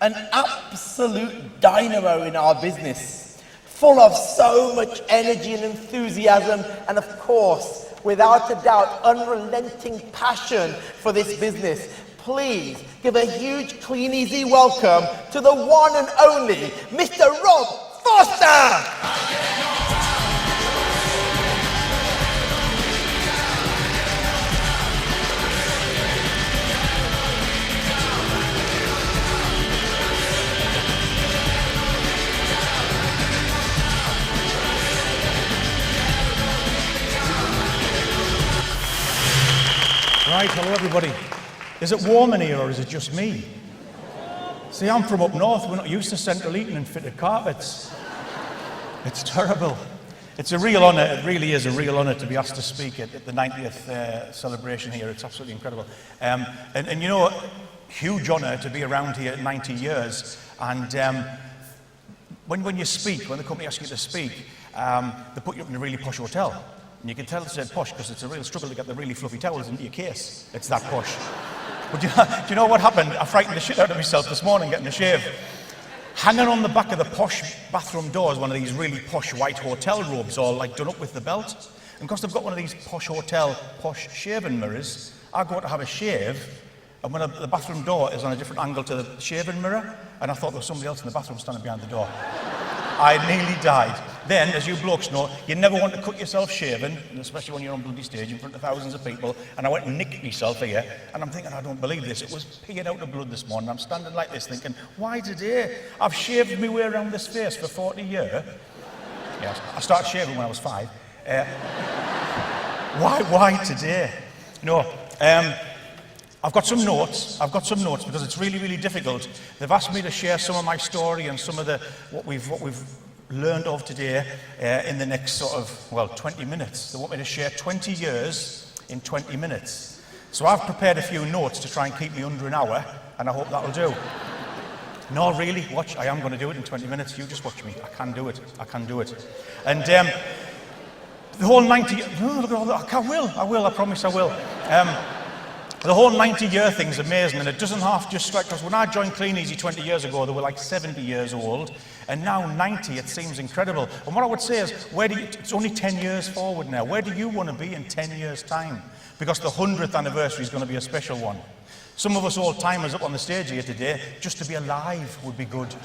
an absolute dynamo in our business, full of so much energy and enthusiasm, and of course, without a doubt, unrelenting passion for this business. Please give a huge Kleeneze welcome to the one and only Mr. Rob Foster! Right, hello everybody. Is it warm in here or is it just me? See, I'm from up north. We're not used to central heating and fitted carpets. It's terrible. It's a real honour, it really is a real honour to be asked to speak at the 90th celebration here. It's absolutely incredible. And you know, huge honour to be around here at 90 years. And when you speak, when the company asks you to speak, they put you up in a really posh hotel. And you can tell it's posh because it's a real struggle to get the really fluffy towels into your case. It's that posh. But do you know what happened? I frightened the shit out of myself this morning getting a shave. Hanging on the back of the posh bathroom door is one of these really posh white hotel robes, all like done up with the belt. And because they've got one of these posh hotel, posh shaving mirrors, I go to have a shave, and when the bathroom door is on a different angle to the shaving mirror, and I thought there was somebody else in the bathroom standing behind the door. I nearly died. Then, as you blokes know, you never want to cut yourself shaving, especially when you're on bloody stage in front of thousands of people, and I went and nicked myself here, and I'm thinking, I don't believe this. It was peeing out of blood this morning. I'm standing like this thinking, why today? I've shaved my way around this face for 40 years. Yes, I started shaving when I was 5. Why today? No, I've got some notes because it's really, really difficult. They've asked me to share some of my story and some of what we've learned of today in the next 20 minutes. They want me to share 20 years in 20 minutes. So I've prepared a few notes to try and keep me under an hour, and I hope that'll do. No, really, watch, I am going to do it in 20 minutes. You just watch me. I can do it. And the whole 90... Oh, look at all that. I will, I promise I will. The whole 90-year thing's amazing, and it doesn't have to just strike us. When I joined Kleeneze 20 years ago, they were like 70 years old, and now 90, it seems incredible. And what I would say is, it's only 10 years forward now. Where do you want to be in 10 years' time? Because the 100th anniversary is going to be a special one. Some of us old-timers up on the stage here today, just to be alive would be good.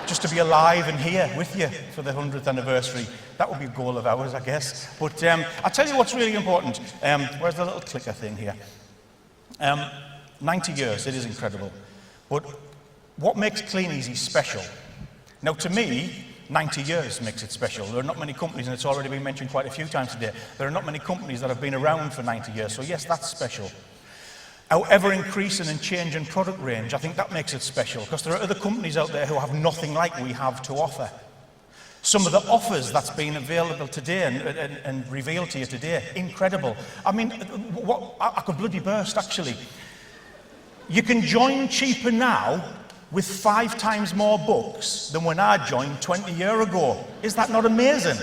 Just to be alive and here with you for the 100th anniversary. That would be a goal of ours, I guess. But I'll tell you what's really important. Where's the little clicker thing here? 90 years, it is incredible. But what makes Kleeneze special? Now, to me, 90 years makes it special. There are not many companies, and it's already been mentioned quite a few times today, there are not many companies that have been around for 90 years. So yes, that's special. Our ever-increasing and changing product range, I think that makes it special, because there are other companies out there who have nothing like we have to offer. Some of the offers that's been available today and revealed to you today, incredible. I mean, I could bloody burst, actually. You can join cheaper now with 5 times more books than when I joined 20 years ago. Is that not amazing?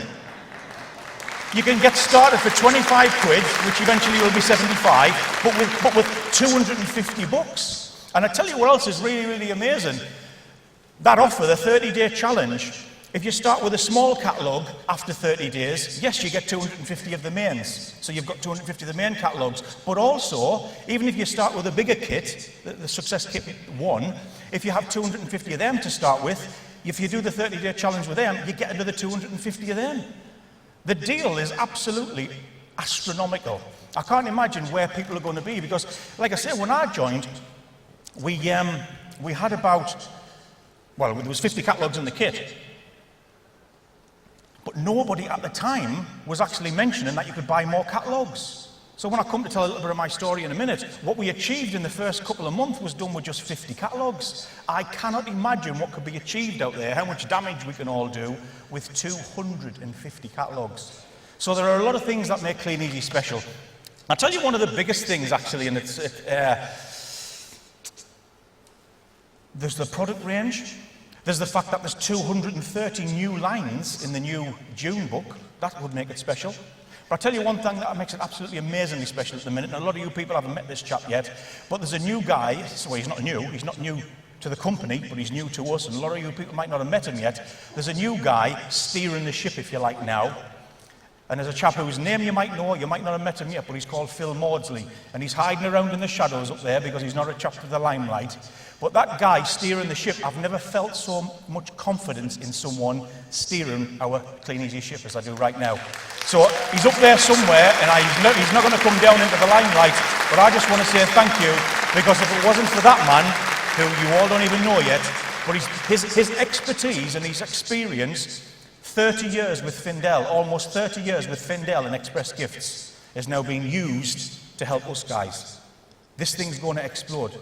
You can get started for 25 quid, which eventually will be 75, but with 250 books. And I tell you what else is really, really amazing. That offer, the 30-day challenge, if you start with a small catalogue after 30 days, yes, you get 250 of the mains. So you've got 250 of the main catalogues. But also, even if you start with a bigger kit, the Success Kit 1, if you have 250 of them to start with, if you do the 30-day challenge with them, you get another 250 of them. The deal is absolutely astronomical. I can't imagine where people are going to be because, like I say, when I joined, we had about, well, there was 50 catalogues in the kit, but nobody at the time was actually mentioning that you could buy more catalogues. So when I come to tell a little bit of my story in a minute, what we achieved in the first couple of months was done with just 50 catalogues. I cannot imagine what could be achieved out there, how much damage we can all do with 250 catalogues. So there are a lot of things that make Kleeneze special. I'll tell you one of the biggest things, actually, and there's the product range. There's the fact that there's 230 new lines in the new June book. That would make it special. But I'll tell you one thing that makes it absolutely amazingly special at the minute, and a lot of you people haven't met this chap yet, but there's a new guy, well, he's not new to the company, but he's new to us, and a lot of you people might not have met him yet. There's a new guy steering the ship, if you like, now. And there's a chap whose name you might know, you might not have met him yet, but he's called Phil Maudsley. And he's hiding around in the shadows up there because he's not a chap to the limelight. But that guy steering the ship, I've never felt so much confidence in someone steering our Kleeneze ship as I do right now. So he's up there somewhere, and he's not going to come down into the limelight, but I just want to say thank you, because if it wasn't for that man, who you all don't even know yet, but his expertise and his experience, 30 years with Findel, almost 30 years with Findel and Express Gifts, is now being used to help us guys. This thing's going to explode.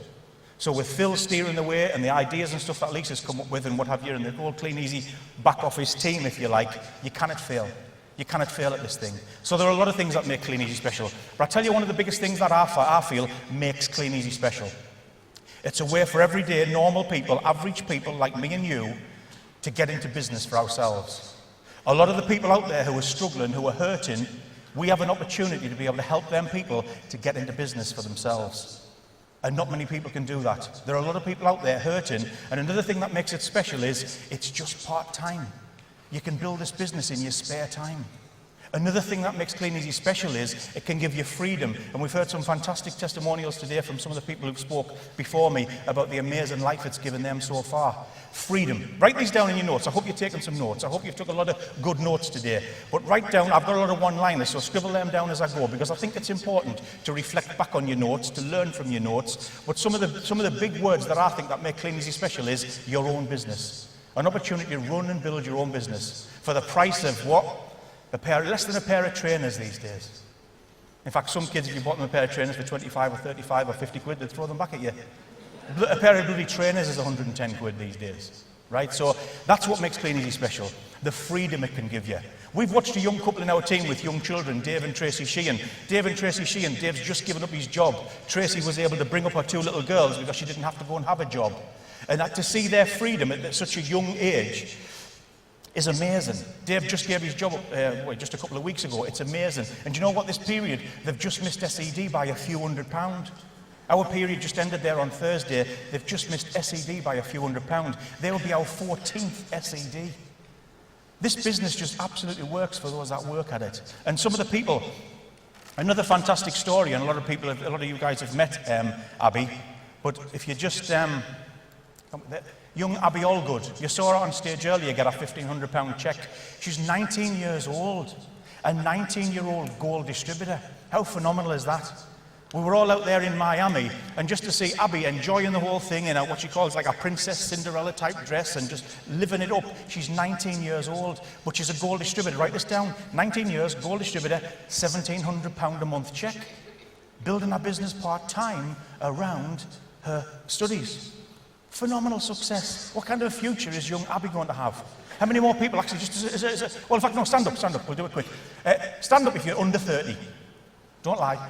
So with Phil steering the way and the ideas and stuff that Lisa's come up with and what have you, and the whole Kleeneze back office team, if you like, you cannot fail. You cannot fail at this thing. So there are a lot of things that make Kleeneze special. But I tell you, one of the biggest things that I feel makes Kleeneze special. It's a way for everyday, normal people, average people like me and you, to get into business for ourselves. A lot of the people out there who are struggling, who are hurting, we have an opportunity to be able to help them people to get into business for themselves. And not many people can do that. There are a lot of people out there hurting, and another thing that makes it special is it's just part-time. You can build this business in your spare time. Another thing that makes Kleeneze special is it can give you freedom. And we've heard some fantastic testimonials today from some of the people who've spoke before me about the amazing life it's given them so far. Freedom. Write these down in your notes. I hope you've taken some notes. I hope you've took a lot of good notes today. But write down, I've got a lot of one-liners, so scribble them down as I go, because I think it's important to reflect back on your notes, to learn from your notes. But some of the big words that I think that make Kleeneze special is your own business. An opportunity to run and build your own business for the price of what? Less than a pair of trainers these days. In fact, some kids, if you bought them a pair of trainers for 25 or 35 or 50 quid, they'd throw them back at you. A pair of bloody trainers is 110 quid these days, right? So that's what makes Kleeneze special, the freedom it can give you. We've watched a young couple in our team with young children, Dave and Tracy Sheehan. Dave's just given up his job. Tracy was able to bring up her 2 little girls because she didn't have to go and have a job. And to see their freedom at such a young age is amazing. Dave just gave his job up just a couple of weeks ago. It's amazing. And do you know what, this period, they've just missed SED by a few £100. Our period just ended there on Thursday. They've just missed SED by a few £100. They will be our 14th SED. This business just absolutely works for those that work at it. And some of the people, another fantastic story, and a lot of you guys have met Abby, but if you just, young Abby Allgood, you saw her on stage earlier get a £1,500 cheque. She's 19 years old, a 19-year-old gold distributor. How phenomenal is that? We were all out there in Miami, and just to see Abby enjoying the whole thing in what she calls like a Princess Cinderella type dress and just living it up. She's 19 years old, but she's a gold distributor. Write this down. 19 years, gold distributor, £1,700 a month cheque. Building her business part-time around her studies. Phenomenal success. What kind of a future is young Abby going to have? How many more people actually well, in fact, no, stand up. We'll do it quick. Stand up if you're under 30. Don't lie.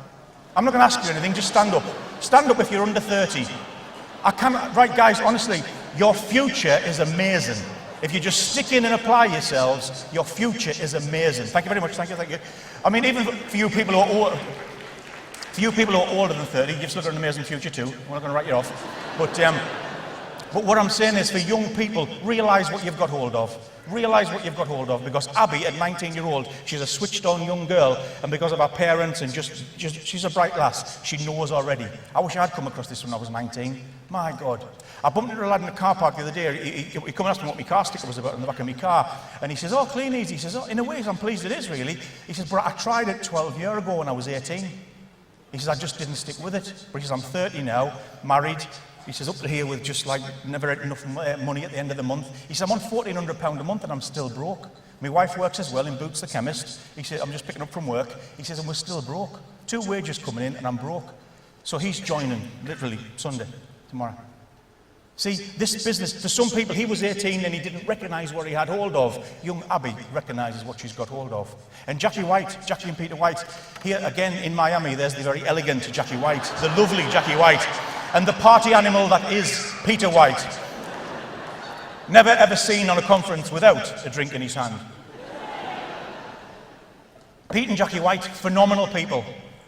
I'm not going to ask you anything, just stand up. Stand up if you're under 30. Right, guys, honestly, your future is amazing. If you just stick in and apply yourselves, your future is amazing. Thank you very much, thank you. I mean, even for you people who are older than 30, you've still got an amazing future too. We're not going to write you off. But what I'm saying is, for young people, realise what you've got hold of. Realise what you've got hold of, because Abby, at 19-year-old, she's a switched-on young girl, and because of her parents and just she's a bright lass. She knows already. I wish I'd come across this when I was 19. My God. I bumped into a lad in the car park the other day. He come and asked me what my car sticker was about in the back of my car, and he says, "Oh, Kleeneze." He says, "Oh, in a way, I'm pleased it is, really." He says, "But I tried it 12 years ago when I was 18. He says, "I just didn't stick with it." But he says, "I'm 30 now, married." He says, up to here with just like never had enough money at the end of the month. He says, "I'm on £1,400 a month and I'm still broke. My wife works as well in Boots the chemist." He says, "I'm just picking up from work." He says, "And we're still broke. 2 wages coming in and I'm broke." So he's joining literally Sunday, tomorrow. See, this business, for some people, he was 18 and he didn't recognise what he had hold of. Young Abby recognises what she's got hold of. And Jackie and Peter White, here again in Miami, there's the very elegant Jackie White, the lovely Jackie White. And the party animal that is Peter White. Never ever seen on a conference without a drink in his hand. Pete and Jackie White, phenomenal people.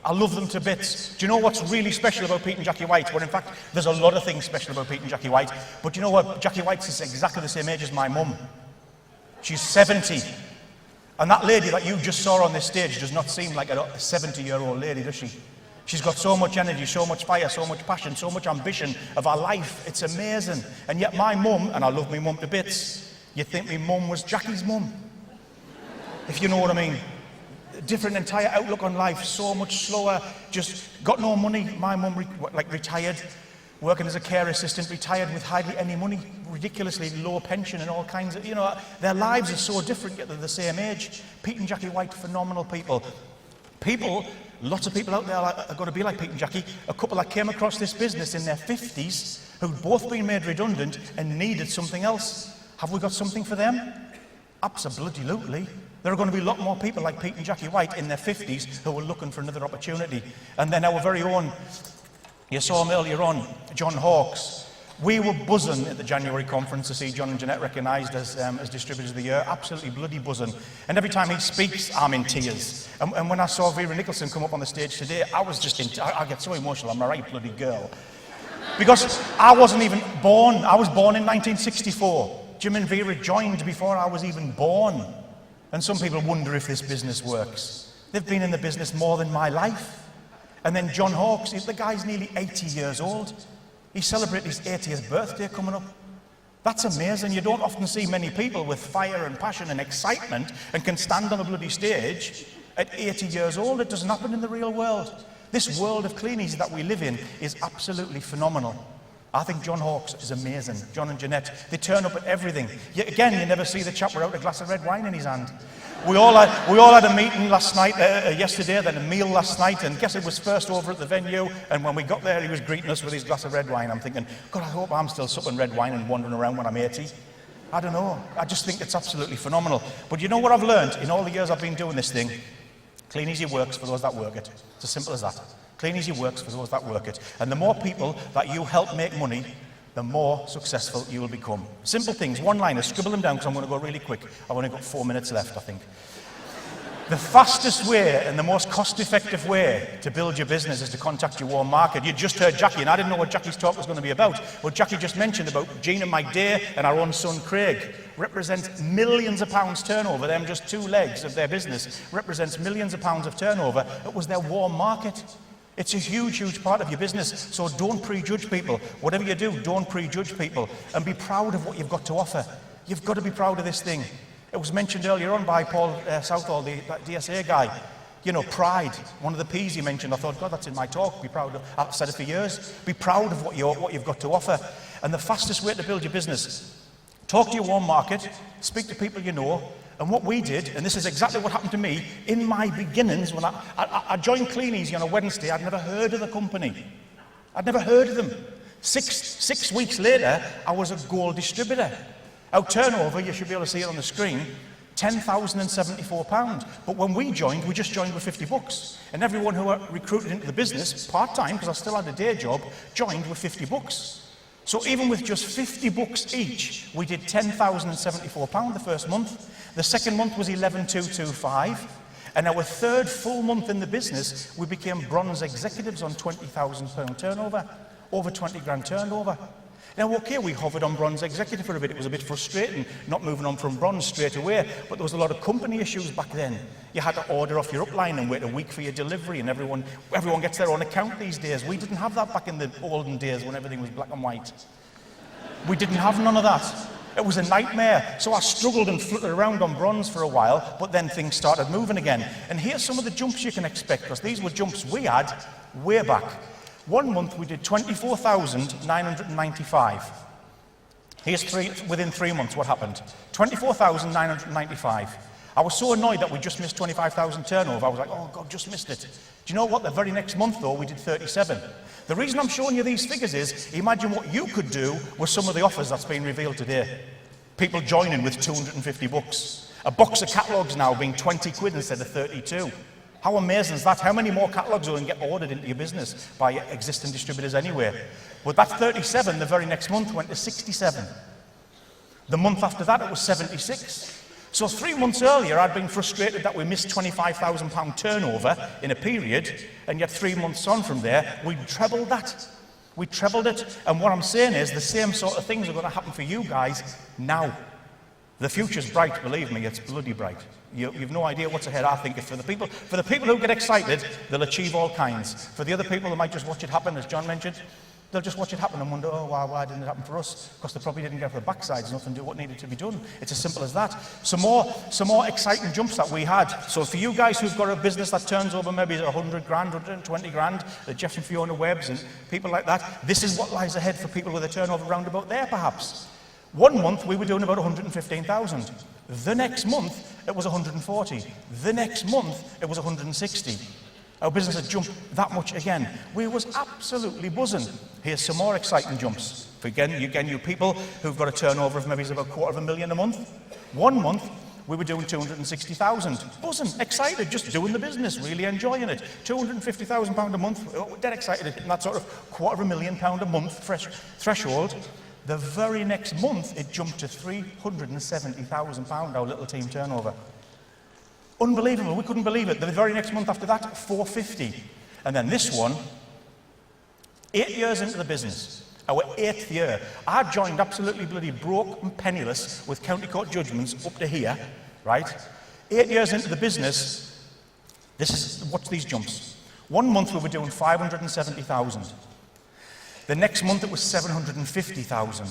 I love them to bits. Do you know what's really special about Pete and Jackie White? Well, in fact, there's a lot of things special about Pete and Jackie White. But you know what? Jackie White's is exactly the same age as my mum. She's 70. And that lady that you just saw on this stage does not seem like a 70-year-old lady, does she? She's got so much energy, so much fire, so much passion, so much ambition of her life. It's amazing. And yet my mum, and I love my mum to bits, you'd think my mum was Jackie's mum. If you know what I mean. Different entire outlook on life, so much slower, just got no money. My mum retired, working as a care assistant, retired with hardly any money, ridiculously low pension and all kinds of, their lives are so different yet they're the same age. Pete and Jackie White, phenomenal people. Lots of people out there are going to be like Pete and Jackie. A couple that came across this business in their 50s who'd both been made redundant and needed something else. Have we got something for them? Absolutely. There are going to be a lot more people like Pete and Jackie White in their 50s who are looking for another opportunity. And then our very own, you saw him earlier on, John Hawkes. We were buzzing at the January conference to see John and Jeanette recognised as Distributors of the Year. Absolutely bloody buzzing. And every time he speaks, I'm in tears. And when I saw Vera Nicholson come up on the stage today, I was just I get so emotional. I'm a right bloody girl. Because I wasn't even born. I was born in 1964. Jim and Vera joined before I was even born. And some people wonder if this business works. They've been in the business more than my life. And then John Hawkes, the guy's nearly 80 years old. He's celebrating his 80th birthday coming up. That's amazing. You don't often see many people with fire and passion and excitement and can stand on a bloody stage at 80 years old. It doesn't happen in the real world. This world of Kleeneze that we live in is absolutely phenomenal. I think John Hawkes is amazing. John and Jeanette, they turn up at everything. Again, you never see the chap without a glass of red wine in his hand. We all had a meeting last night, yesterday, then a meal last night, and guess it was first over at the venue, and when we got there, he was greeting us with his glass of red wine. I'm thinking, God, I hope I'm still supping red wine and wandering around when I'm 80. I don't know. I just think it's absolutely phenomenal. But you know what I've learned in all the years I've been doing this thing? Kleeneze works for those that work it. It's as simple as that. Kleeneze works for those that work it. And the more people that you help make money, the more successful you will become. Simple things, one-liners, scribble them down because I'm going to go really quick. I've only got 4 minutes left, I think. The fastest way and the most cost-effective way to build your business is to contact your warm market. You just heard Jackie, and I didn't know what Jackie's talk was going to be about. Well, Jackie just mentioned about Jean and Mike Day and our own son Craig. Represents millions of pounds turnover. Them just two legs of their business represents millions of pounds of turnover. It was their warm market. It's a huge, huge part of your business. So don't prejudge people. Whatever you do, don't prejudge people. And be proud of what you've got to offer. You've got to be proud of this thing. It was mentioned earlier on by Paul Southall, the DSA guy. You know, pride. One of the P's he mentioned. I thought, God, that's in my talk. Be proud of. I've said it for years. Be proud of what you've got to offer. And the fastest way to build your business, talk to your warm market, speak to people you know. And what we did, and this is exactly what happened to me in my beginnings when I joined Kleeneze on a Wednesday. I'd never heard of the company. I'd never heard of them. Six weeks later, I was a gold distributor. Our turnover, you should be able to see it on the screen, £10,074. But when we just joined with 50 bucks. And everyone who were recruited into the business, part-time, because I still had a day job, joined with 50 bucks. So even with just 50 bucks each, we did £10,074 the first month. The second month was 11,225. And our third full month in the business, we became bronze executives on £20,000 turnover, over 20 grand turnover. Now, okay, we hovered on bronze executive for a bit. It was a bit frustrating not moving on from bronze straight away, but there was a lot of company issues back then. You had to order off your upline and wait a week for your delivery, and everyone gets their own account these days. We didn't have that back in the olden days when everything was black and white. We didn't have none of that. It was a nightmare. So I struggled and fluttered around on bronze for a while, but then things started moving again. And here's some of the jumps you can expect, because these were jumps we had way back. 1 month we did 24,995. Here's within 3 months what happened. 24,995. I was so annoyed that we just missed 25,000 turnover. I was like, oh God, just missed it. Do you know what? The very next month though, we did 37. The reason I'm showing you these figures is, imagine what you could do with some of the offers that's been revealed today. People joining with 250 bucks. A box of catalogues now being 20 quid instead of 32. How amazing is that? How many more catalogues will get ordered into your business by existing distributors anyway? But that 37, the very next month, went to 67. The month after that, it was 76. So 3 months earlier, I'd been frustrated that we missed £25,000 turnover in a period, and yet 3 months on from there, we'd trebled that. We trebled it, and what I'm saying is the same sort of things are going to happen for you guys now. The future's bright, believe me, it's bloody bright. You've no idea what's ahead. I think for the people who get excited, they'll achieve all kinds. For the other people who might just watch it happen, as John mentioned, they'll just watch it happen and wonder, oh, why didn't it happen for us? Because they probably didn't get off the backsides, nothing to do what needed to be done. It's as simple as that. Some more exciting jumps that we had. So for you guys who've got a business that turns over maybe 100 grand, 120 grand, the Jeff and Fiona Webbs and people like that, this is what lies ahead for people with a turnover round about there, perhaps. 1 month we were doing about 115,000. The next month it was 140. The next month it was 160. Our business had jumped that much again. We was absolutely buzzing. Here's some more exciting jumps. Again, you people who've got a turnover of maybe about $250,000 a month. 1 month we were doing 260,000. Buzzing, excited, just doing the business, really enjoying it. £250,000 a month, dead excited. And that sort of £250,000 a month threshold. The very next month, it jumped to £370,000, our little team turnover. Unbelievable, we couldn't believe it. The very next month after that, 450. And then this one, 8 years into the business, our 8th year, I joined absolutely bloody broke and penniless with county court judgments up to here, right? 8 years into the business, watch these jumps. 1 month we were doing 570,000. The next month it was 750,000.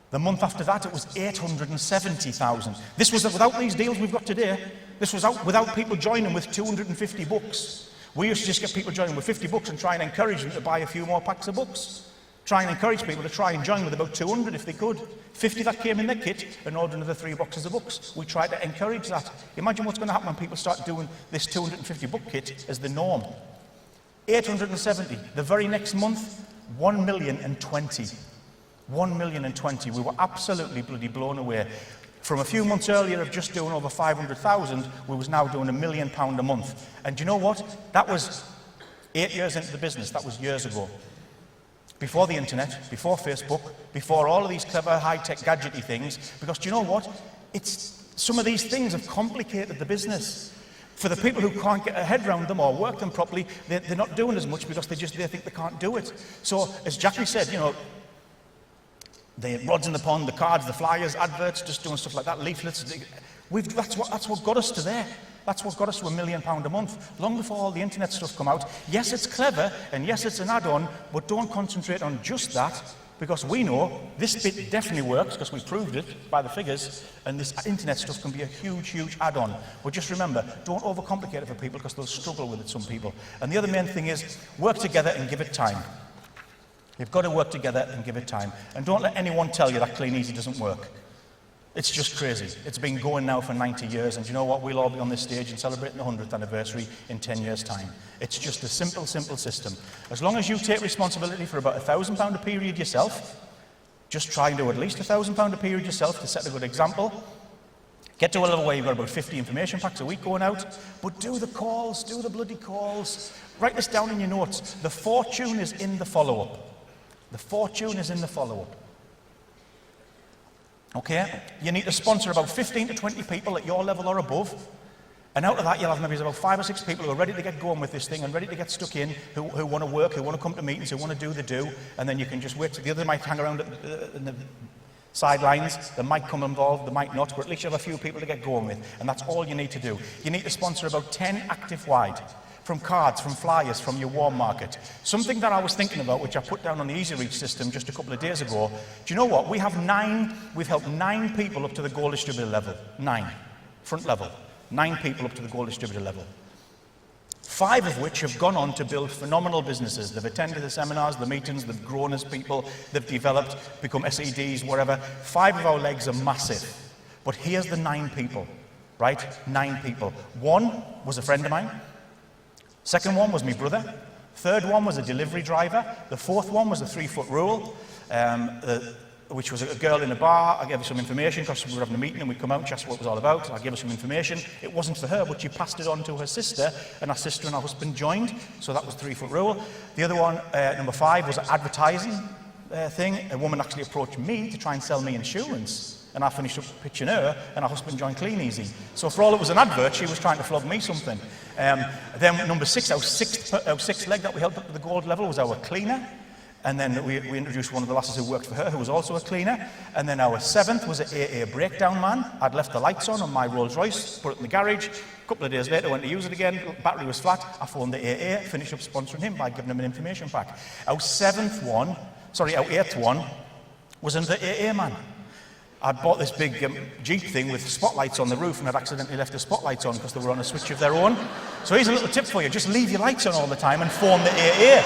The month after that it was 870,000. This was without these deals we've got today. This was without people joining with 250 books. We used to just get people joining with 50 books and try and encourage them to buy a few more packs of books. Try and encourage people to try and join with about 200 if they could. 50 that came in their kit and ordered another 3 boxes of books. We tried to encourage that. Imagine what's going to happen when people start doing this 250 book kit as the norm. 870. The very next month, 1,020,000. 1,020,000. We were absolutely bloody blown away. From a few months earlier of just doing over 500,000, we was now doing £1 million a month. And do you know what? That was 8 years into the business. That was years ago. Before the internet, before Facebook, before all of these clever high-tech gadgety things. Because do you know what? Some of these things have complicated the business. For the people who can't get a head around them or work them properly, they're not doing as much because they think they can't do it. So, as Jackie said, you know, the rods in the pond, the cards, the flyers, adverts, just doing stuff like that, leaflets. That's what got us to there. That's what got us to £1 million a month, long before all the internet stuff come out. Yes, it's clever, and yes, it's an add-on, but don't concentrate on just that, because we know this bit definitely works, because we proved it by the figures, and this internet stuff can be a huge, huge add-on. But just remember, don't overcomplicate it for people, because they'll struggle with it, some people. And the other main thing is, work together and give it time. You've got to work together and give it time. And don't let anyone tell you that Kleeneze doesn't work. It's just crazy. It's been going now for 90 years, and you know what? We'll all be on this stage and celebrating the 100th anniversary in 10 years' time. It's just a simple, simple system. As long as you take responsibility for about £1,000 a period yourself, just try and do at least £1,000 a period yourself to set a good example. Get to a level where you've got about 50 information packs a week going out, but do the calls, do the bloody calls. Write this down in your notes. The fortune is in the follow-up. The fortune is in the follow-up. Okay? You need to sponsor about 15 to 20 people at your level or above. And out of that, you'll have maybe about 5 or 6 people who are ready to get going with this thing and ready to get stuck in, who want to work, who want to come to meetings, who want to do the do. And then you can just wait. The other might hang around in the sidelines. They might come involved, they might not, but at least you have a few people to get going with. And that's all you need to do. You need to sponsor about 10 active wide. From cards, from flyers, from your warm market. Something that I was thinking about, which I put down on the Easy Reach system just a couple of days ago. Do you know what? We've helped 9 people up to the gold distributor level. 9. Front level. 9 people up to the gold distributor level. 5 of which have gone on to build phenomenal businesses. They've attended the seminars, the meetings, they've grown as people, they've developed, become SEDs, whatever. 5 of our legs are massive. But here's the 9 people, right? 9 people. 1 was a friend of mine. Second one was my brother. Third one was a delivery driver. The fourth one was the 3-foot rule, which was a girl in a bar. I gave her some information because we were having a meeting and we'd come out and ask what it was all about. I gave her some information. It wasn't for her, but she passed it on to her sister, and her sister and her husband joined. So that was 3-foot rule. The other one, number 5, was an advertising thing. A woman actually approached me to try and sell me insurance. and I finished up pitching her, and her husband joined Kleeneze. So for all it was an advert, she was trying to flog me something. Then number 6, our sixth leg that we helped up to the gold level was our cleaner. And then we introduced one of the lasses who worked for her, who was also a cleaner. And then our 7th was an AA breakdown man. I'd left the lights on my Rolls Royce, put it in the garage. A couple of days later, went to use it again. Battery was flat. I phoned the AA, finished up sponsoring him by giving him an information pack. Our 8th one was another AA man. I'd bought this big Jeep thing with spotlights on the roof, and I'd accidentally left the spotlights on because they were on a switch of their own. So here's a little tip for you. Just leave your lights on all the time and phone the AA.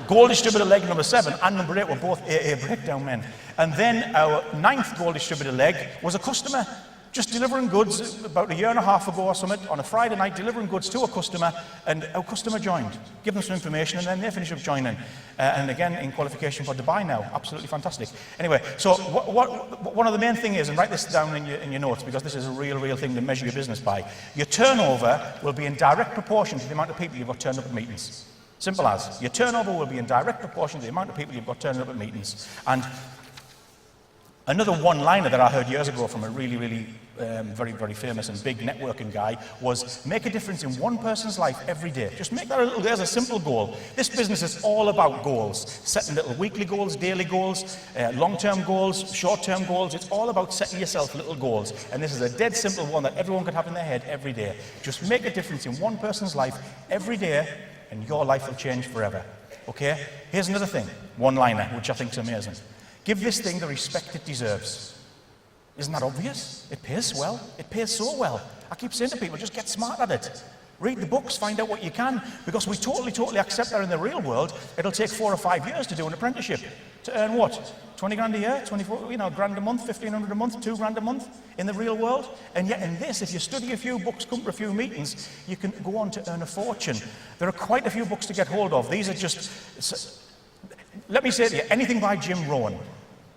Gold distributor leg number 7 and number 8 were both AA breakdown men. And then our 9th gold distributor leg was a customer, just delivering goods about a year and a half ago or something, on a Friday night, delivering goods to a customer, and our customer joined, give them some information, and then they finished up joining. And again, in qualification for Dubai now. Absolutely fantastic. Anyway, so one of the main things is, and write this down in your notes, because this is a real thing to measure your business by, your turnover will be in direct proportion to the amount of people you've got turned up at meetings. Simple as. Your turnover will be in direct proportion to the amount of people you've got turning up at meetings. And another one-liner that I heard years ago from a really very famous and big networking guy was, make a difference in one person's life every day. Just make that there's a simple goal. This business is all about goals. Setting little weekly goals, daily goals, long-term goals, short-term goals. It's all about setting yourself little goals. And this is a dead simple one that everyone could have in their head every day. Just make a difference in one person's life every day, and your life will change forever. Okay? Here's another thing, one-liner, which I think is amazing. Give this thing the respect it deserves. Isn't that obvious? It pays well. It pays so well. I keep saying to people, just get smart at it. Read the books, find out what you can, because we totally accept that in the real world, it'll take 4 or 5 years to do an apprenticeship. To earn what? 20 grand a year, 24, grand a month, 1,500 a month, 2 grand a month in the real world. And yet in this, if you study a few books, come to a few meetings, you can go on to earn a fortune. There are quite a few books to get hold of. These are just, let me say to you, anything by Jim Rohn.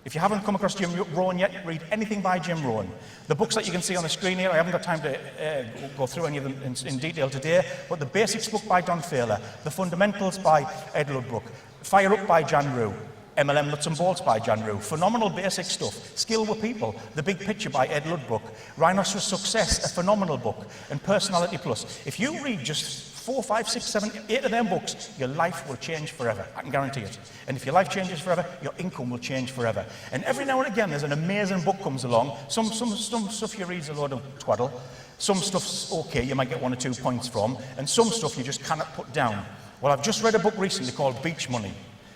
If you haven't come across Jim Rohn yet, read anything by Jim Rohn. The books that you can see on the screen here, I haven't got time to go through any of them in detail today, but the Basics book by Don Failer, The Fundamentals by Ed Ludbrook, Fire Up by Jan Rue, MLM Nuts and Bolts by Jan Rue, phenomenal basic stuff. Skill with People, The Big Picture by Ed Ludbrook, Rhinoceros Success, a phenomenal book, and Personality Plus. If you read just 4, 5, 6, 7, 8 of them books, your life will change forever. I can guarantee it. And if your life changes forever, your income will change forever. And every now and again, there's an amazing book comes along. Some stuff you read's a load of twaddle. Some stuff's okay, you might get 1 or 2 points from. And some stuff you just cannot put down. Well, I've just read a book recently called Beach Money.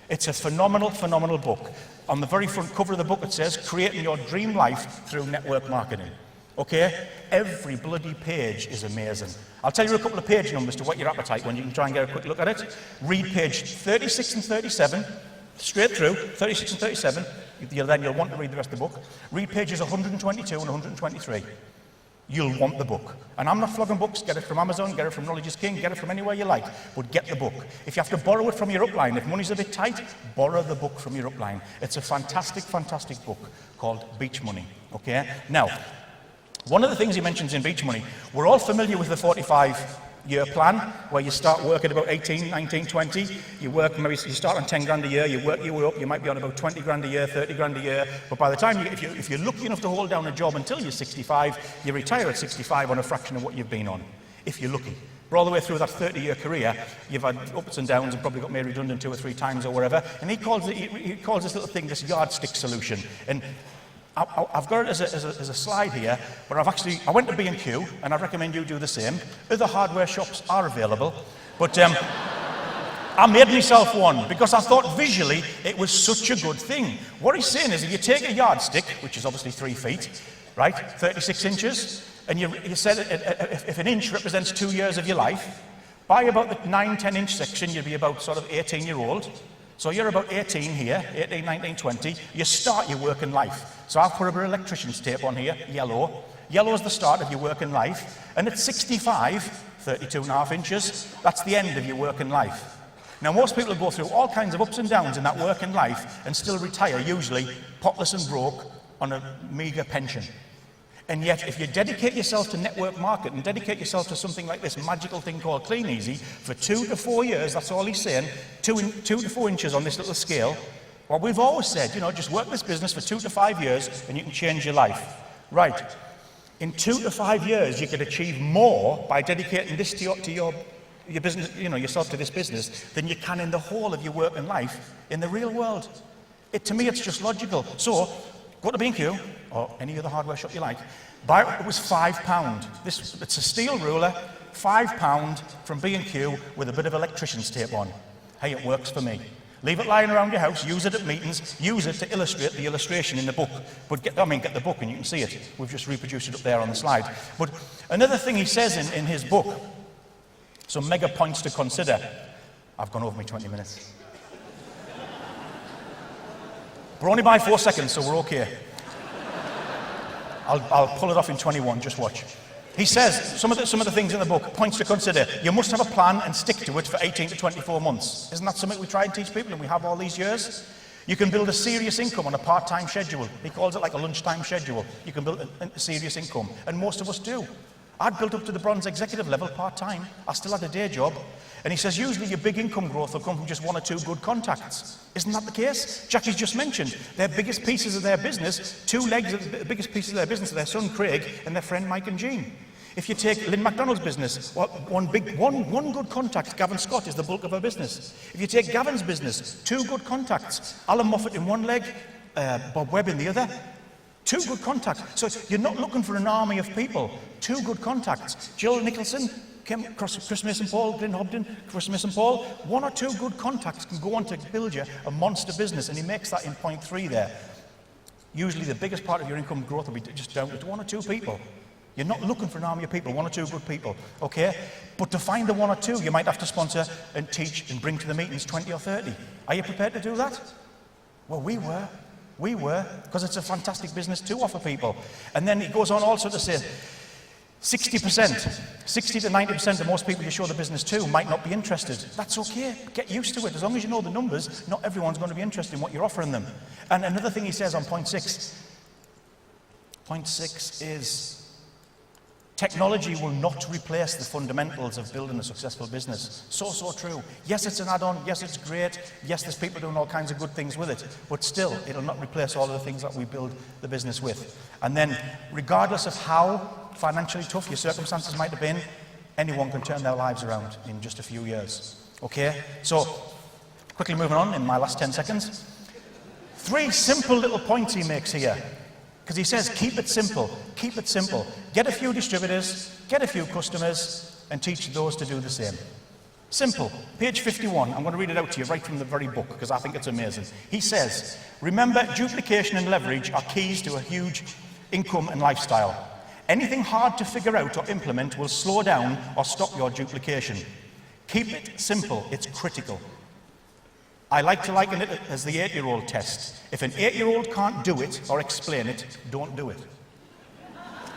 It's a phenomenal book. On the very front cover of the book, it says, Creating Your Dream Life Through Network Marketing. Okay? Every bloody page is amazing. I'll tell you a couple of page numbers to whet your appetite when you can try and get a quick look at it. Read page 36 and 37, straight through, 36 and 37. Then you'll want to read the rest of the book. Read pages 122 and 123. You'll want the book. And I'm not flogging books. Get it from Amazon, get it from Knowledge is King, get it from anywhere you like, but get the book. If you have to borrow it from your upline, if money's a bit tight, borrow the book from your upline. It's a fantastic book called Beach Money. Okay? Now, one of the things he mentions in Beach Money, we're all familiar with the 45-year plan, where you start work at about 18, 19, 20. You work, maybe you start on 10 grand a year, you work your way up, you might be on about 20 grand a year, 30 grand a year. But by the time, if you're lucky enough to hold down a job until you're 65, you retire at 65 on a fraction of what you've been on, if you're lucky. But all the way through that 30-year career, you've had ups and downs and probably got made redundant 2 or 3 times or whatever. And he calls this little thing this yardstick solution. And I've got it as a slide here, but I went to B&Q, and I recommend you do the same. Other hardware shops are available, but I made myself one because I thought visually it was such a good thing. What he's saying is if you take a yardstick, which is obviously 3 feet, right, 36 inches, and you said if an inch represents 2 years of your life, by about the 9-10 inch section, you'd be about sort of 18-year-old. So you're about 18 here, 18, 19, 20. You start your working life. So I've put a bit of electrician's tape on here, yellow. Yellow is the start of your working life. And at 65, 32.5 inches, that's the end of your working life. Now, most people go through all kinds of ups and downs in that working life and still retire, usually potless and broke, on a meagre pension. And yet, if you dedicate yourself to network marketing, dedicate yourself to something like this magical thing called Kleeneze, for 2 to 4 years, that's all he's saying, 2 to 4 inches on this little scale, Well, we've always said, you know, just work this business for 2 to 5 years and you can change your life. Right. In 2 to 5 years, you could achieve more by dedicating this to your business, you know, yourself to this business than you can in the whole of your working life in the real world. To me, it's just logical. So, go to B&Q, or any other hardware shop you like, buy it was £5. It's a steel ruler, £5 from B&Q with a bit of electrician's tape on. Hey, it works for me. Leave it lying around your house, use it at meetings, use it to illustrate the illustration in the book. But get the book and you can see it. We've just reproduced it up there on the slide. But another thing he says in his book, some mega points to consider. I've gone over my 20 minutes. We're only by 4 seconds, so we're okay. I'll pull it off in 21, just watch. He says, some of the things in the book, points to consider. You must have a plan and stick to it for 18 to 24 months. Isn't that something we try and teach people and we have all these years? You can build a serious income on a part-time schedule. He calls it like a lunchtime schedule. You can build a serious income, and most of us do. I'd built up to the bronze executive level part-time. I still had a day job. And he says, usually your big income growth will come from just 1 or 2 good contacts. Isn't that the case? Jackie's just mentioned their biggest pieces of their business, 2 legs of the biggest pieces of their business are their son Craig and their friend Mike and Jean. If you take Lynn McDonald's business, one good contact, Gavin Scott, is the bulk of her business. If you take Gavin's business, 2 good contacts, Alan Moffat in one leg, Bob Webb in the other. 2 good contacts. So you're not looking for an army of people. 2 good contacts. Jill Nicholson came across Chris Mason-Paul, Glyn Hobden, Chris Mason-Paul. 1 or 2 good contacts can go on to build you a monster business, and he makes that in point 3 there. Usually the biggest part of your income growth will be just down to 1 or 2 people. You're not looking for an army of people, 1 or 2 good people, okay? But to find the 1 or 2, you might have to sponsor and teach and bring to the meetings 20 or 30. Are you prepared to do that? Well, we were. We were, because it's a fantastic business to offer people. And then he goes on also to say, 60%, 60 to 90% of most people you show the business to might not be interested. That's okay, get used to it. As long as you know the numbers, not everyone's going to be interested in what you're offering them. And another thing he says on point 6 is, technology will not replace the fundamentals of building a successful business. So true. Yes, it's an add-on. Yes, it's great. Yes, there's people doing all kinds of good things with it. But still, it'll not replace all of the things that we build the business with. And then, regardless of how financially tough your circumstances might have been, anyone can turn their lives around in just a few years. Okay? So, quickly moving on in my last 10 seconds. 3 simple little points he makes here. Because he says, keep it simple, keep it simple. Get a few distributors, get a few customers, and teach those to do the same. Simple. Page 51, I'm going to read it out to you right from the very book, because I think it's amazing. He says, remember, duplication and leverage are keys to a huge income and lifestyle. Anything hard to figure out or implement will slow down or stop your duplication. Keep it simple, it's critical. I like to liken it as the 8-year-old test. If an 8-year-old can't do it or explain it, don't do it.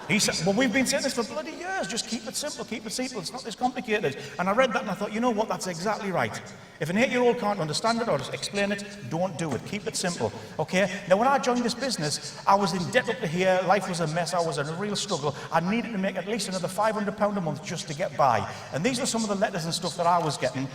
He said, well, we've been saying this for bloody years. Just keep it simple, keep it simple. It's not this complicated. And I read that and I thought, you know what, that's exactly right. If an 8-year-old can't understand it or explain it, don't do it. Keep it simple, okay? Now, when I joined this business, I was in debt up to here. Life was a mess. I was in a real struggle. I needed to make at least another £500 a month just to get by. And these are some of the letters and stuff that I was getting.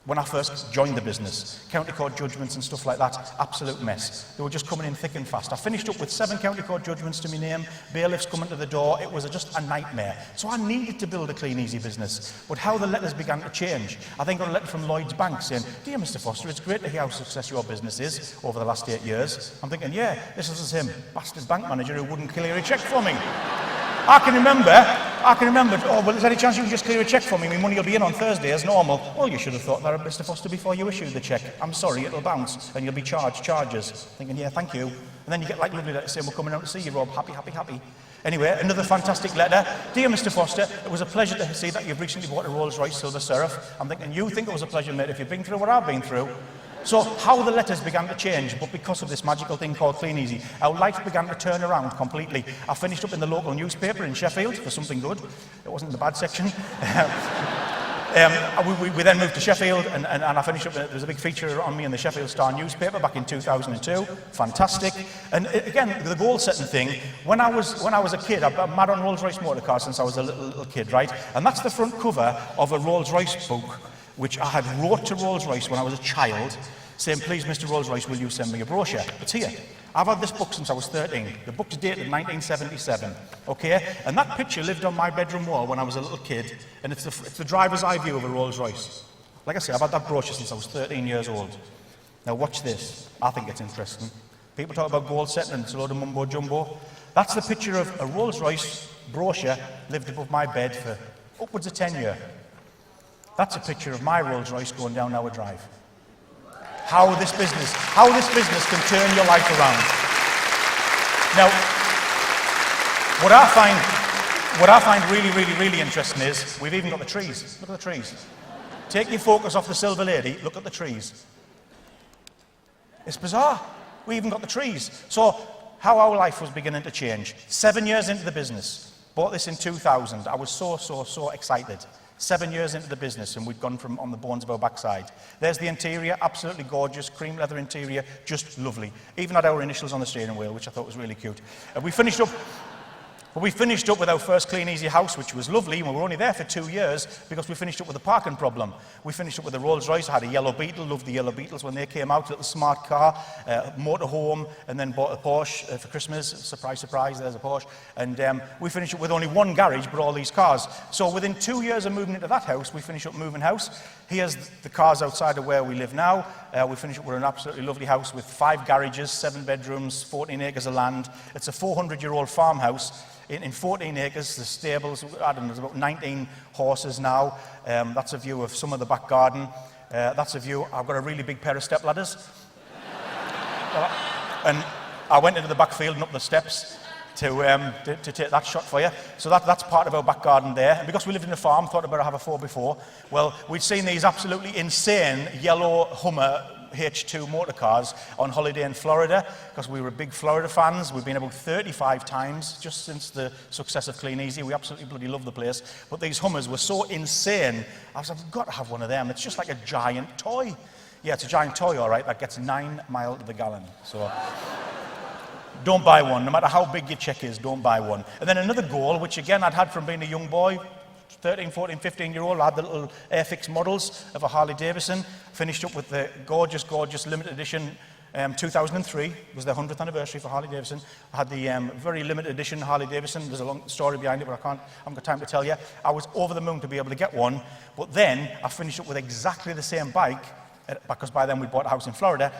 When I first joined the business, county court judgments and stuff like that, absolute mess. They were just coming in thick and fast. I finished up with 7 county court judgments to my name, bailiffs coming to the door. It was just a nightmare. So I needed to build a Kleeneze business. But how the letters began to change. I then got a letter from Lloyd's Bank saying, dear Mr. Foster, it's great to hear how successful your business is over the last 8 years. I'm thinking, yeah, this is him, bastard bank manager who wouldn't clear a cheque for me. I can remember, oh, well, is there any chance you can just clear a cheque for me? My money will be in on Thursday as normal. Well, you should have thought that, Mr. Foster, before you issued the cheque. I'm sorry, it'll bounce, and you'll be charged charges. Thinking, yeah, thank you. And then you get like lovely letters saying, we're coming out to see you, Rob. Happy, happy, happy. Anyway, another fantastic letter. Dear Mr. Foster, it was a pleasure to see that you've recently bought a Rolls-Royce Silver Seraph. I'm thinking, you think it was a pleasure, mate, if you've been through what I've been through. So how the letters began to change, but because of this magical thing called Kleeneze, our life began to turn around completely. I finished up in the local newspaper in Sheffield for something good. It wasn't in the bad section. We then moved to Sheffield, and I finished up. There was a big feature on me in the Sheffield Star newspaper back in 2002. Fantastic. And again, the goal-setting thing. When I was a kid, I've been mad on Rolls-Royce motor cars since I was a little kid, right? And that's the front cover of a Rolls-Royce book. which I had wrote to Rolls-Royce when I was a child, saying, please, Mr. Rolls-Royce, will you send me a brochure? It's here. I've had this book since I was 13. The book's dated 1977, okay? And that picture lived on my bedroom wall when I was a little kid, and it's the driver's eye view of a Rolls-Royce. Like I say, I've had that brochure since I was 13 years old. Now watch this. I think it's interesting. People talk about goal setting and it's a load of mumbo-jumbo. That's the picture of a Rolls-Royce brochure lived above my bed for upwards of 10 years. That's a picture of my Rolls-Royce going down our drive. How this business can turn your life around. Now, what I find really interesting is we've even got the trees. Look at the trees. Take your focus off the silver lady, look at the trees. It's bizarre. We even got the trees. So, how our life was beginning to change. 7 years into the business. Bought this in 2000. I was so excited. 7 years into the business, and we'd gone from on the bones of our backside. There's the interior, absolutely gorgeous, cream leather interior, just lovely. Even had our initials on the steering wheel, which I thought was really cute. We finished up with our first Kleeneze house, which was lovely, and we were only there for 2 years because we finished up with a parking problem. We finished up with a Rolls-Royce. I had a yellow Beetle, loved the yellow Beetles when they came out, little smart car, motorhome, and then bought a Porsche for Christmas. Surprise, surprise, there's a Porsche. And we finished up with only one garage, but all these cars. So within 2 years of moving into that house, we finished up moving house. Here's the cars outside of where we live now. We finished up with an absolutely lovely house with 5 garages, 7 bedrooms, 14 acres of land. It's a 400-year-old farmhouse. In 14 acres, the stables, I don't know, there's about 19 horses now. That's a view of some of the back garden. That's a view, I've got a really big pair of step ladders. And I went into the back field and up the steps to take that shot for you. So that's part of our back garden there. And because we lived in a farm, thought I'd better have a 4x4. Well, we'd seen these absolutely insane yellow Hummer H2 motor cars on holiday in Florida because we were big Florida fans. We've been about 35 times just since the success of Kleeneze. We absolutely bloody love the place. But these Hummers were so insane. I was like, I've got to have one of them. It's just like a giant toy. Yeah, it's a giant toy, all right, that gets 9 miles to the gallon. So don't buy one. No matter how big your check is, don't buy one. And then another goal, which again I'd had from being a young boy, 13, 14, 15-year-old, I had the little Airfix models of a Harley Davidson. Finished up with the gorgeous limited edition 2003 was the 100th anniversary for Harley Davidson. I had the very limited edition Harley Davidson. There's a long story behind it, but I haven't got time to tell you. I was over the moon to be able to get one, but then I finished up with exactly the same bike, because by then we bought a house in Florida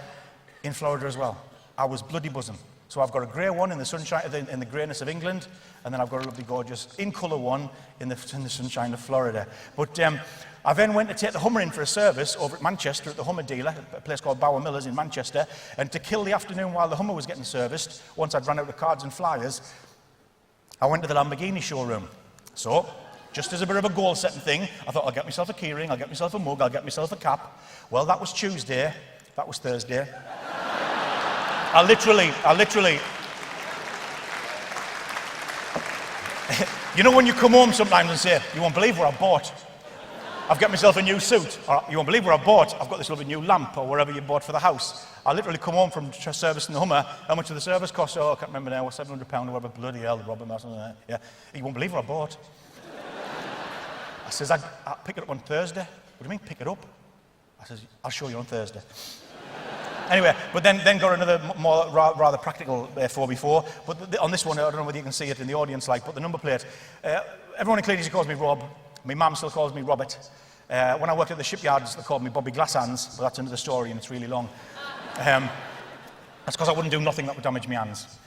as well. I was bloody buzzing. So I've got a grey one in the sunshine, in the greyness of England, and then I've got a lovely, gorgeous, in-colour one in the sunshine of Florida. But I then went to take the Hummer in for a service over at Manchester at the Hummer dealer, a place called Bower Millers in Manchester, and to kill the afternoon while the Hummer was getting serviced, once I'd run out of cards and flyers, I went to the Lamborghini showroom. So, just as a bit of a goal-setting thing, I thought, I'll get myself a keyring, I'll get myself a mug, I'll get myself a cap. Well, that was Tuesday, that was Thursday. I literally, you know when you come home sometimes and say, you won't believe what I bought. I've got myself a new suit. Or you won't believe what I bought. I've got this lovely new lamp or whatever you bought for the house. I literally come home from servicing the Hummer. How much did the service cost? Oh, I can't remember now. £700 or whatever. Bloody hell, the Robin or something like that. Yeah. You won't believe what I bought. I says, I'll pick it up on Thursday. What do you mean, pick it up? I says, I'll show you on Thursday. Anyway, but then got another more rather practical 4x4. But on this one, I don't know whether you can see it in the audience, but the number plate. Everyone in Kleeneze calls me Rob. My mum still calls me Robert. When I worked at the shipyards, they called me Bobby Glasshands, but that's another story and it's really long. That's because I wouldn't do nothing that would damage my hands,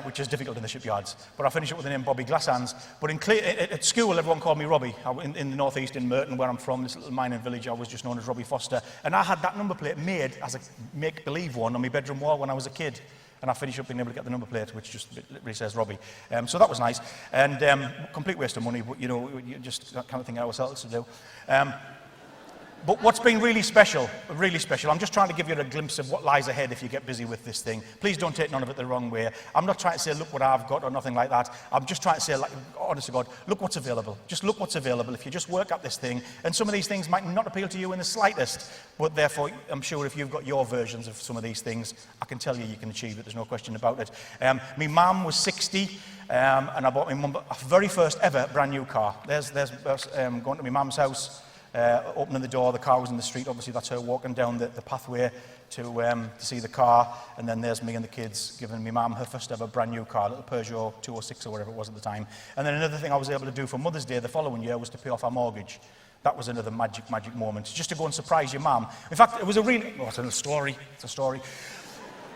which is difficult in the shipyards. But I finished up with the name Bobby Glasshands. But at school, everyone called me Robbie. In the northeast, in Merton, where I'm from, this little mining village, I was just known as Robbie Foster. And I had that number plate made as a make-believe one on my bedroom wall when I was a kid. And I finished up being able to get the number plate, which just literally says Robbie. So that was nice. And complete waste of money, but you know, you just that kind of thing ourselves to do. But what's been really special, I'm just trying to give you a glimpse of what lies ahead if you get busy with this thing. Please don't take none of it the wrong way. I'm not trying to say, look what I've got or nothing like that. I'm just trying to say, like, honest to God, look what's available. Just look what's available if you just work at this thing. And some of these things might not appeal to you in the slightest, but therefore, I'm sure if you've got your versions of some of these things, I can tell you can achieve it. There's no question about it. My mum was 60, and I bought my mum a very first ever brand new car. There's going to my mum's house. opening the door, the car was in the street. Obviously, that's her walking down the pathway to see the car. And then there's me and the kids giving me mum her first ever brand new car, a little Peugeot 206 or whatever it was at the time. And then another thing I was able to do for Mother's Day the following year was to pay off our mortgage. That was another magic moment, just to go and surprise your mum. In fact, it was a really, it's a little story, it's a story.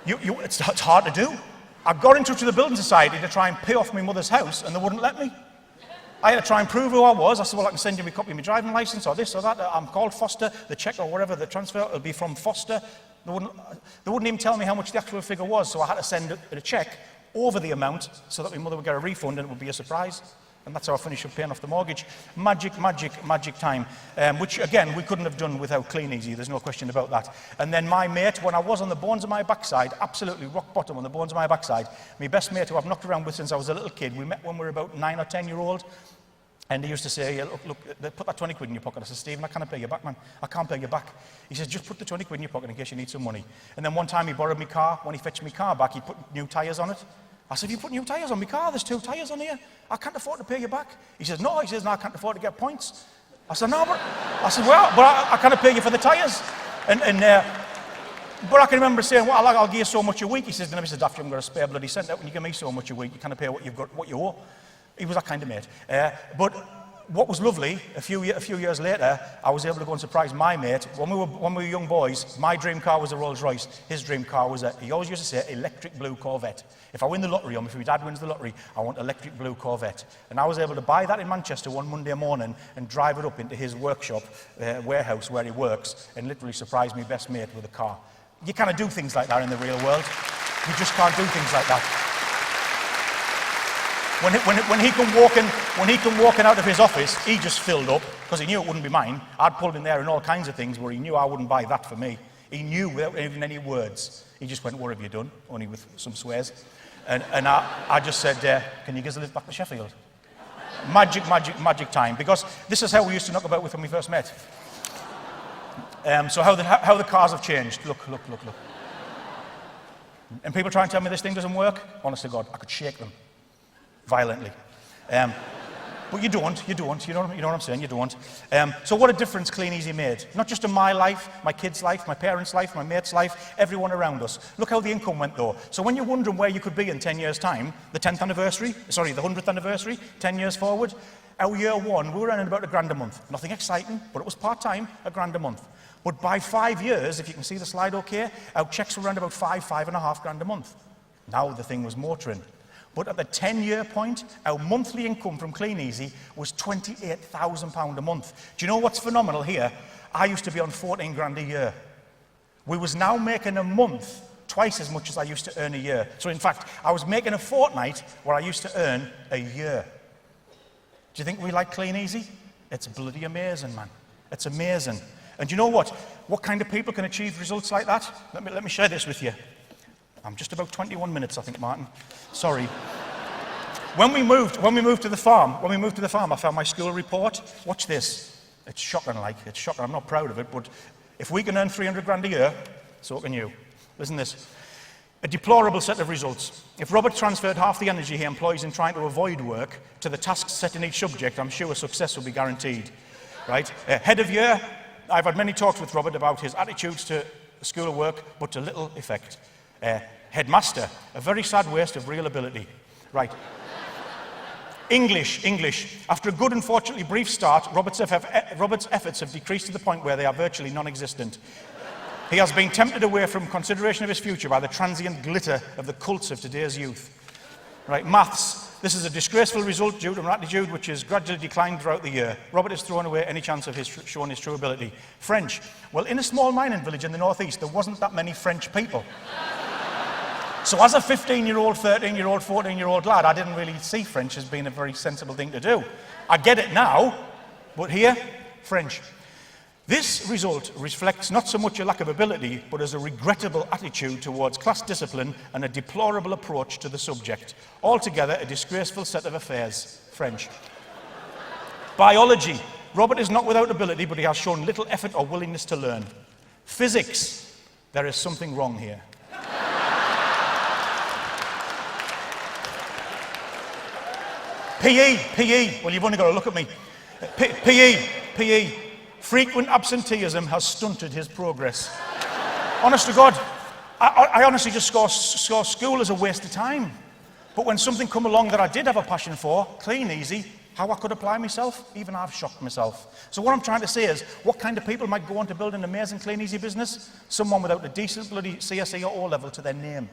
It's hard to do. I got in touch with the Building Society to try and pay off my mother's house, and they wouldn't let me. I had to try and prove who I was. I said, well, I can send you a copy of my driving licence or this or that. I'm called Foster. The cheque or whatever, the transfer, will be from Foster. They wouldn't even tell me how much the actual figure was, so I had to send a cheque over the amount so that my mother would get a refund and it would be a surprise. And that's how I finished up paying off the mortgage. Magic time, which, again, we couldn't have done without Kleeneze. There's no question about that. And then my mate, when I was on the bones of my backside, absolutely rock bottom on the bones of my backside, my best mate, who I've knocked around with since I was a little kid, we met when we were about 9 or 10 year old. And he used to say, yeah, look, put that 20 quid in your pocket. I said, Stephen, I can't pay you back, man. I can't pay you back. He says, just put the 20 quid in your pocket in case you need some money. And then one time he borrowed my car. When he fetched my car back, he put new tyres on it. I said, you put new tyres on my car? There's 2 tyres on here. I can't afford to pay you back. He says, no, I can't afford to get points. I said, no, but I can't pay you for the tyres. But I can remember saying, well, I'll give you so much a week. He says, no, Mr. Daft, you haven't got a spare bloody cent out when you give me so much a week. You can't pay what you owe. He was that kind of mate. But what was lovely, a few years later, I was able to go and surprise my mate. When we were young boys, my dream car was a Rolls Royce. His dream car was he always used to say, electric blue Corvette. If I win the lottery, or if my dad wins the lottery, I want electric blue Corvette. And I was able to buy that in Manchester one Monday morning and drive it up into his workshop, warehouse where he works, and literally surprise my best mate with a car. You can't do things like that in the real world. You just can't do things like that. When he come walking out of his office, he just filled up, because he knew it wouldn't be mine. I'd pulled in there in all kinds of things where he knew I wouldn't buy that for me. He knew without even any words. He just went, what have you done? Only with some swears. And I just said, can you give us a lift back to Sheffield? Magic time. Because this is how we used to knock about with when we first met. So how the cars have changed. Look. And people try and tell me this thing doesn't work. Honest to God, I could shake them violently. But you don't, you know what I'm saying, you don't. So what a difference Kleeneze made. Not just in my life, my kids' life, my parents' life, my mate's life, everyone around us. Look how the income went though. So when you're wondering where you could be in 10 years' time, the 100th anniversary, 10 years forward, our year one, we were earning about £1,000 a month. Nothing exciting, but it was part-time, £1,000 a month. But by 5 years, if you can see the slide okay, our checks were around about £5,500 a month. Now the thing was motoring. But at the 10-year point, our monthly income from Kleeneze was £28,000 a month. Do you know what's phenomenal here? I used to be on 14 grand a year. We was now making a month twice as much as I used to earn a year. So in fact, I was making a fortnight where I used to earn a year. Do you think we like Kleeneze? It's bloody amazing, man. It's amazing. And you know what? What kind of people can achieve results like that? Let me share this with you. I'm just about 21 minutes, I think, Martin. Sorry. When we moved to the farm, I found my school report. Watch this. It's shocking, it's shocking. I'm not proud of it, but if we can earn 300 grand a year, so can you. Listen to this. A deplorable set of results. If Robert transferred half the energy he employs in trying to avoid work to the tasks set in each subject, I'm sure success will be guaranteed. Right? Head of year, I've had many talks with Robert about his attitudes to school work, but to little effect. Headmaster, a very sad waste of real ability. Right. English. After a good, unfortunately brief start, Robert's efforts have decreased to the point where they are virtually non-existent. He has been tempted away from consideration of his future by the transient glitter of the cults of today's youth. Right. Maths. This is a disgraceful result due to an attitude which has gradually declined throughout the year. Robert has thrown away any chance of showing his true ability. French. Well, in a small mining village in the northeast, there wasn't that many French people. So as a 15-year-old, 13-year-old, 14-year-old lad, I didn't really see French as being a very sensible thing to do. I get it now, but here, French. This result reflects not so much a lack of ability, but as a regrettable attitude towards class discipline and a deplorable approach to the subject. Altogether, a disgraceful set of affairs. French. Biology. Robert is not without ability, but he has shown little effort or willingness to learn. Physics. There is something wrong here. PE. Well, you've only got to look at me. PE. frequent absenteeism has stunted his progress. Honest to God, I honestly just saw school as a waste of time. But when something come along that I did have a passion for, Kleeneze, how I could apply myself, even I've shocked myself. So what I'm trying to say is, what kind of people might go on to build an amazing Kleeneze business? Someone without a decent bloody CSE or O-level to their name.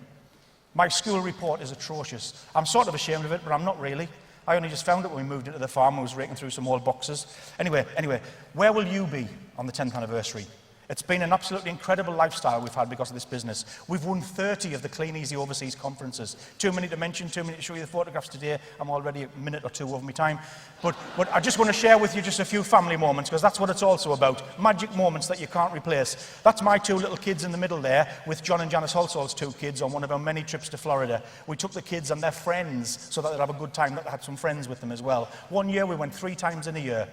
My school report is atrocious. I'm sort of ashamed of it, but I'm not really. I only just found it when we moved into the farm. I was raking through some old boxes. Anyway, where will you be on the 10th anniversary? It's been an absolutely incredible lifestyle we've had because of this business. We've won 30 of the Kleeneze overseas conferences. Too many to mention, too many to show you the photographs today. I'm already a minute or two over my time. But I just want to share with you just a few family moments, because that's what it's also about. Magic moments that you can't replace. That's my two little kids in the middle there, with John and Janice Holsall's two kids on one of our many trips to Florida. We took the kids and their friends so that they'd have a good time, that they had some friends with them as well. One year we went 3 times in a year.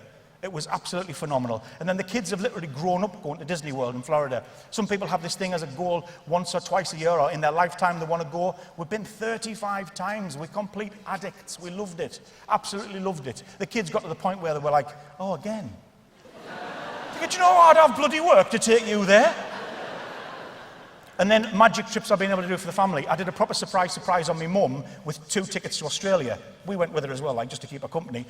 It was absolutely phenomenal. And then the kids have literally grown up going to Disney World in Florida. Some people have this thing as a goal once or twice a year, or in their lifetime they want to go. We've been 35 times. We're complete addicts. We loved it. Absolutely loved it. The kids got to the point where they were like, oh, again. Do you know I'd have bloody work to take you there? And then magic trips I've been able to do for the family. I did a proper surprise on my mum with 2 tickets to Australia. We went with her as well, like just to keep her company.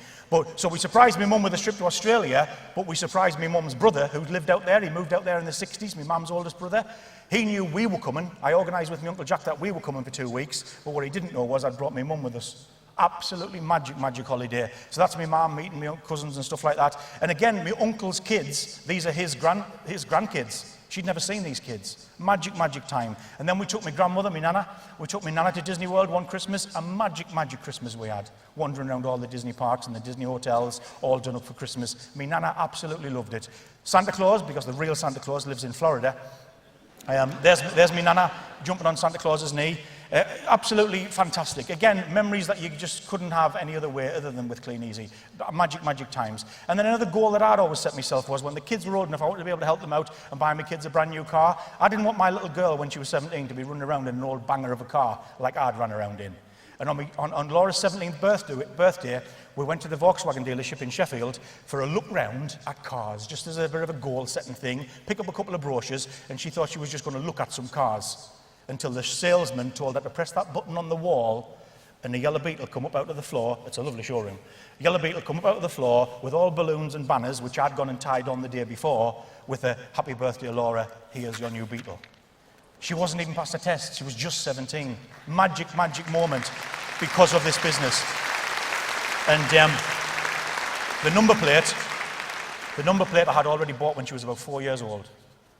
So we surprised my mum with a trip to Australia, but we surprised my mum's brother, who lived out there. He moved out there in the 60s, my mum's oldest brother. He knew we were coming. I organised with my Uncle Jack that we were coming for 2 weeks, but what he didn't know was I'd brought my mum with us. Absolutely magic holiday. So that's my mum meeting my cousins and stuff like that. And again, my uncle's kids, these are his grandkids. She'd never seen these kids. Magic time. And then we took my grandmother, my nana. We took my nana to Disney World one Christmas. A magic Christmas we had. Wandering around all the Disney parks and the Disney hotels, all done up for Christmas. My nana absolutely loved it. Santa Claus, because the real Santa Claus lives in Florida. There's my nana jumping on Santa Claus's knee. Absolutely fantastic. Again, memories that you just couldn't have any other way other than with Kleeneze. Magic times. And then another goal that I'd always set myself was, when the kids were old enough, I wanted to be able to help them out and buy my kids a brand new car. I didn't want my little girl, when she was 17, to be running around in an old banger of a car like I'd run around in. And on Laura's 17th birthday, we went to the Volkswagen dealership in Sheffield for a look round at cars, just as a bit of a goal-setting thing, pick up a couple of brochures, and she thought she was just going to look at some cars, until the salesman told her to press that button on the wall, and a yellow beetle come up out of the floor. It's a lovely showroom. A yellow beetle come up out of the floor with all balloons and banners, which I'd gone and tied on the day before, with a happy birthday, Laura, here's your new beetle. She wasn't even past the test. She was just 17. Magic moment because of this business. And the number plate I had already bought when she was about 4 years old.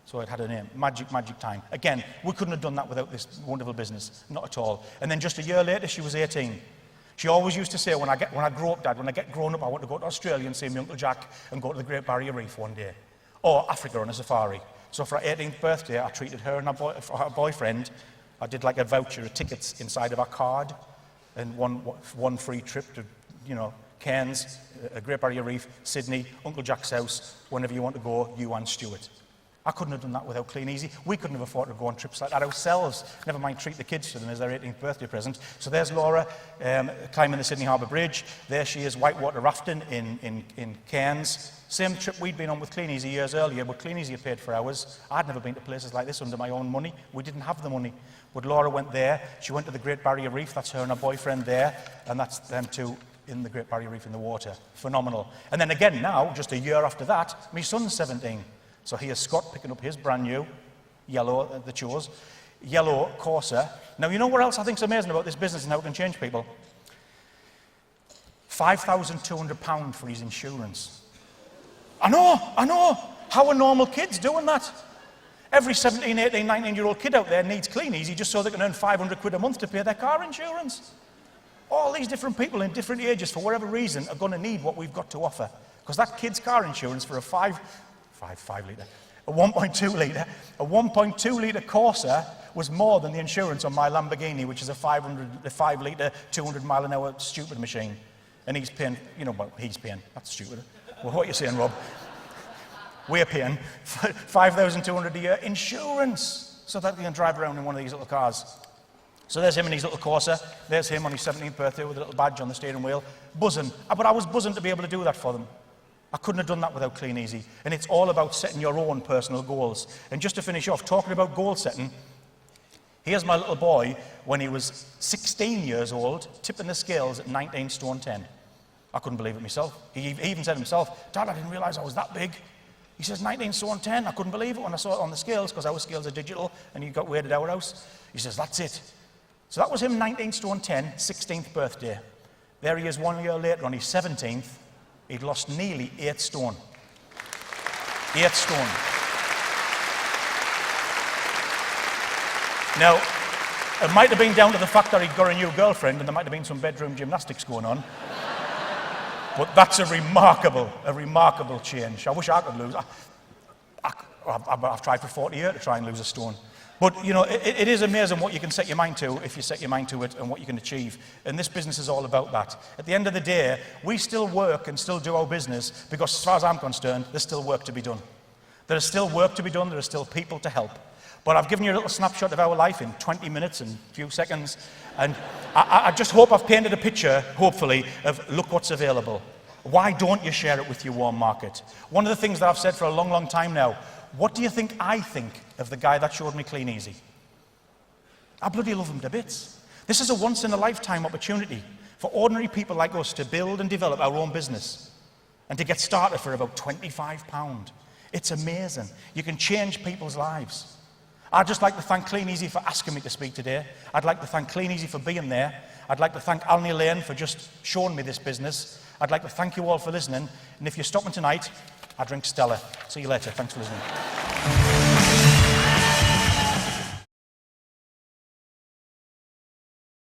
So it had a name, Magic Time. Again, we couldn't have done that without this wonderful business, not at all. And then just a year later, she was 18. She always used to say, when I grow up, Dad, when I get grown up, I want to go to Australia and see my Uncle Jack and go to the Great Barrier Reef one day. Or Africa on a safari. So for her 18th birthday, I treated her and her boyfriend. I did like a voucher of tickets inside of our card, and one free trip to, Cairns, Great Barrier Reef, Sydney, Uncle Jack's house, whenever you want to go, you and Stuart. I couldn't have done that without Kleeneze. We couldn't have afforded to go on trips like that ourselves, never mind treat the kids to them as their 18th birthday present. So there's Laura climbing the Sydney Harbour Bridge. There she is whitewater rafting in Cairns. Same trip we'd been on with Kleeneze years earlier, but Kleeneze had paid for ours. I'd never been to places like this under my own money. We didn't have the money. But Laura went there. She went to the Great Barrier Reef. That's her and her boyfriend there. And that's them two in the Great Barrier Reef in the water. Phenomenal. And then again now, just a year after that, my son's 17. So here's Scott picking up his brand new yellow, the chose, yellow Corsa. Now, you know what else I think's amazing about this business and how it can change people? £5,200 for his insurance. I know. How are normal kids doing that? Every 17, 18, 19-year-old kid out there needs Kleeneze just so they can earn 500 quid a month to pay their car insurance. All these different people in different ages, for whatever reason, are going to need what we've got to offer. Because that kid's car insurance for a 1.2 litre Corsa was more than the insurance on my Lamborghini, which is a 5 litre, 200 mile an hour stupid machine. And he's paying, he's paying, that's stupid. Well, what are you saying, Rob? We're paying 5,200 a year insurance so that we can drive around in one of these little cars. So there's him in his little Corsa. There's him on his 17th birthday with a little badge on the steering wheel, buzzing. But I was buzzing to be able to do that for them. I couldn't have done that without Kleeneze. And it's all about setting your own personal goals. And just to finish off, talking about goal setting, here's my little boy when he was 16 years old, tipping the scales at 19 stone 10. I couldn't believe it myself. He even said himself, "Dad, I didn't realize I was that big." He says, 19 stone 10. I couldn't believe it when I saw it on the scales, because our scales are digital and he got weighed at our house. He says, "That's it." So that was him, 19 stone 10, 16th birthday. There he is 1 year later on his 17th. He'd lost nearly 8 stone. 8 stone. Now, it might have been down to the fact that he'd got a new girlfriend and there might have been some bedroom gymnastics going on. But that's a remarkable change. I wish I could lose. I've tried for 40 years to try and lose a stone. But, you know, it is amazing what you can set your mind to if you set your mind to it, and what you can achieve. And this business is all about that. At the end of the day, we still work and still do our business because, as far as I'm concerned, there's still work to be done. There is still work to be done. There are still people to help. But I've given you a little snapshot of our life in 20 minutes and a few seconds. And I just hope I've painted a picture, hopefully, of look what's available. Why don't you share it with your warm market? One of the things that I've said for a long, long time now, what do you think I think of the guy that showed me Kleeneze? I bloody love him to bits. This is a once-in-a-lifetime opportunity for ordinary people like us to build and develop our own business and to get started for about £25. It's amazing. You can change people's lives. I'd just like to thank Kleeneze for asking me to speak today. I'd like to thank Kleeneze for being there. I'd like to thank Alney Lane for just showing me this business. I'd like to thank you all for listening. And if you're stopping tonight, I drink Stella. See you later. Thanks for listening.